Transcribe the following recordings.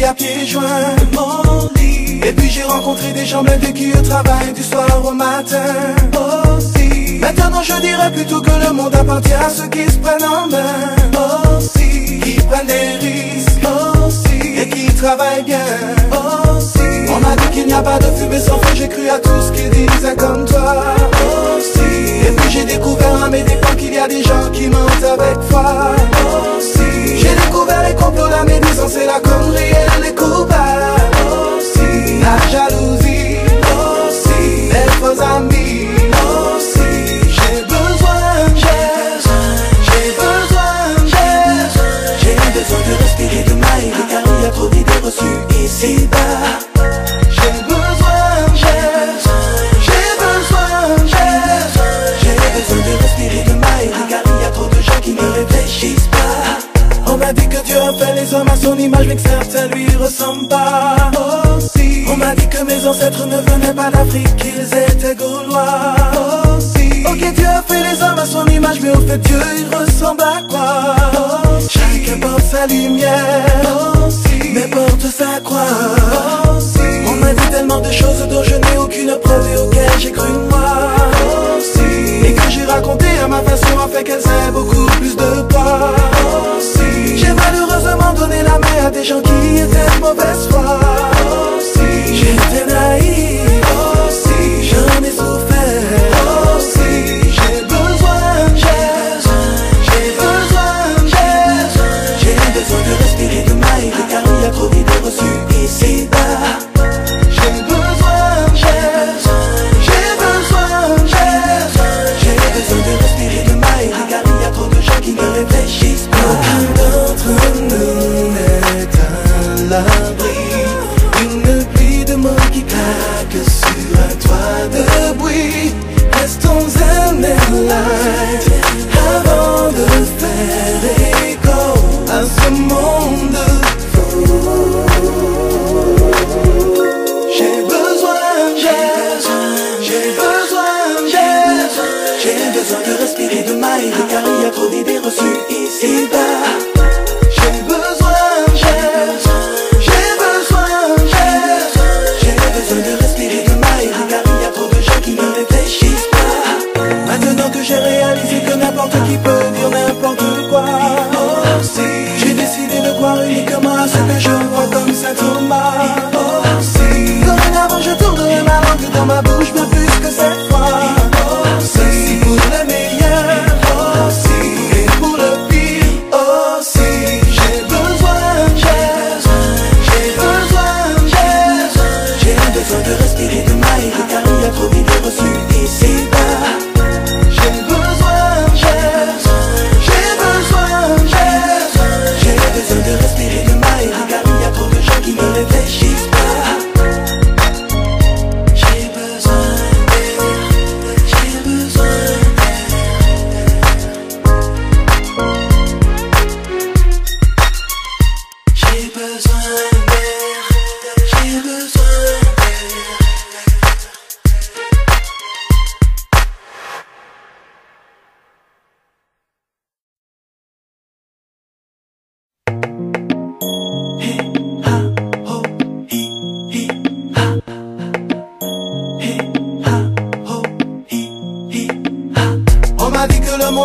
à pieds joints de mon lit. Et puis j'ai rencontré des gens blindés qui eux travaillent du soir au matin aussi. Maintenant je dirais plutôt que le monde appartient à ceux qui se prennent en main aussi, qui prennent des risques aussi, et qui travaillent bien aussi. On m'a dit qu'il n'y a pas de fumée sans feu, j'ai cru à tout ce qu'ils disaient comme toi aussi. Et puis j'ai découvert à mes dépens qu'il y a des gens qui mentent avec foi aussi. J'ai découvert les complots, la médisance et la connerie et les coupables aussi. La jalousie aussi, les faux amis aussi. J'ai besoin de respirer de maïs, car il y a trop d'idées reçues ici-bas. J'ai besoin de respirer de maïs, car il y a trop de gens qui ne réfléchissent pas. On m'a dit que Dieu a fait les hommes à son image, mais que certains lui ressemblent pas aussi. On m'a dit que mes ancêtres ne venaient pas d'Afrique, qu'ils étaient gaulois aussi. Ok, Dieu a fait les hommes à son image, mais au fait Dieu il ressemble à quoi? Chacun porte sa lumière aussi, mais porte sa croix aussi. On m'a dit tellement de choses dont je n'ai aucune preuve et auxquelles j'ai cru moi aussi, et que j'ai raconté à ma façon a fait qu'elles aient beaucoup plus de poids aussi. J'ai malheureusement donné la main à des gens qui étaient de mauvaise foi aussi. J'étais naïf aussi, j'en ai souffert aussi. J'ai besoin de respirer de maïs, car il y a trop d'idées reçues ici-bas. J'ai besoin de respirer de maïs, car il y a trop de gens qui ne réfléchissent pas. Aucun d'entre nous n'est à l'abri d'une pluie de mots qui claquent sur un toit de bruit. Restons zen light avant de faire écho à ce monde fou. J'ai besoin de respirer de maïs, car il y a trop d'idées reçues ici-bas. J'ai besoin de respirer de maïs, car il y a trop de gens qui ne réfléchissent pas. Maintenant que j'ai réalisé que n'importe qui peut dire n'importe quoi aussi, j'ai décidé de croire uniquement à ce que je vois comme Saint Thomas aussi. Dorénavant je tournerai ma langue dans ma bouche bien plus que cette fois aussi. Pour le meilleur aussi, et pour le pire aussi. J'ai besoin de respirer de maïs, car il y a trop d'idées reçues ici-bas. J'ai besoin de respirer de maïs, car il y a trop de gens qui ne réfléchissent pas. J'ai besoin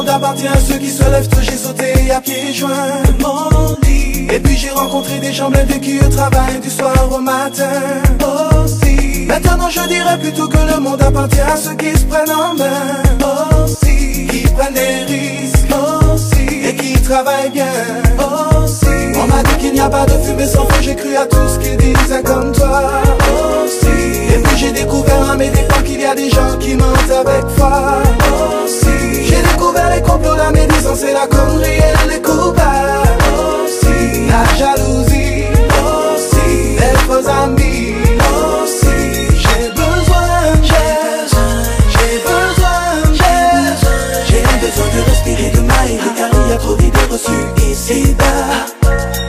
appartient à ceux qui se lèvent tôt. J'ai sauté à pieds joints de mon lit. Et puis j'ai rencontré des gens blindés qui eux travaillent du soir au matin aussi. Maintenant je dirais plutôt que le monde appartient à ceux qui se prennent en main aussi, qui prennent des risques aussi, et qui travaillent bien aussi. On m'a dit qu'il n'y a pas de fumée sans feu, j'ai cru à tout ce qu'ils disaient comme toi aussi. Et puis j'ai découvert à mes dépens qu'il y a des gens qui mentent avec foi aussi. J'ai découvert les complots, la médisance et la connerie et les coupables aussi. La jalousie aussi, les faux amis aussi. J'ai besoin de respirer de maïs, car il y a trop d'idées reçues ici-bas.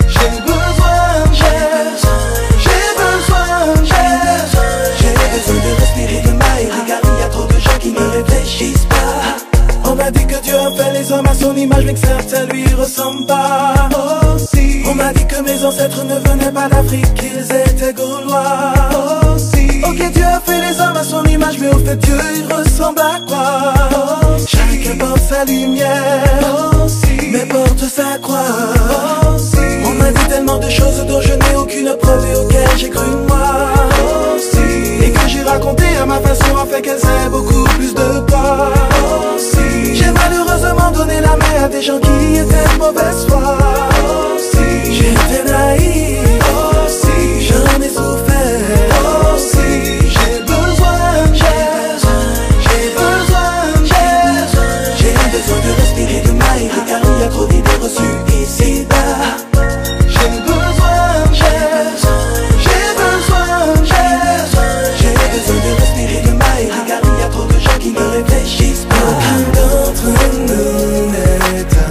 J'ai besoin de respirer de maïs, car il y a trop de gens qui ne réfléchissent pas. On m'a dit que Dieu a fait les hommes à son image, mais que certains lui ressemblent pas aussi. On m'a dit que mes ancêtres ne venaient pas pas d'Afrique, ils étaient Gaulois. Oh, si. Ok, Dieu a fait les hommes à son image, mais au fait Dieu il ressemble à quoi? Oh, si. Chacun porte sa lumière, oh, si. Mais porte sa croix. Oh, si. On m'a dit tellement de choses dont je n'ai aucune preuve et auxquelles j'ai cru moi. Oh, si. Et que j'ai raconté à ma façon afin qu'elles aient beaucoup plus de poids. Oh, si. J'ai malheureusement donné la main à des gens qui étaient de mauvaise foi. Oh, si. J'étais naïf. Oh, si. J'en ai souffert. Oh, si. J'ai besoin d'aide. J'ai besoin de respirer de maïs, car il y a trop d'idées reçues ici-bas. J'ai besoin de respirer de maïs, car il y a trop de gens qui ne réfléchissent pas. Aucun d'entre nous n'est à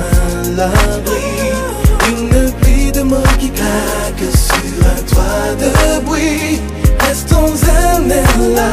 l'abri d'une pluie de mots qui claque sur un toit de bruit. Restons un air là.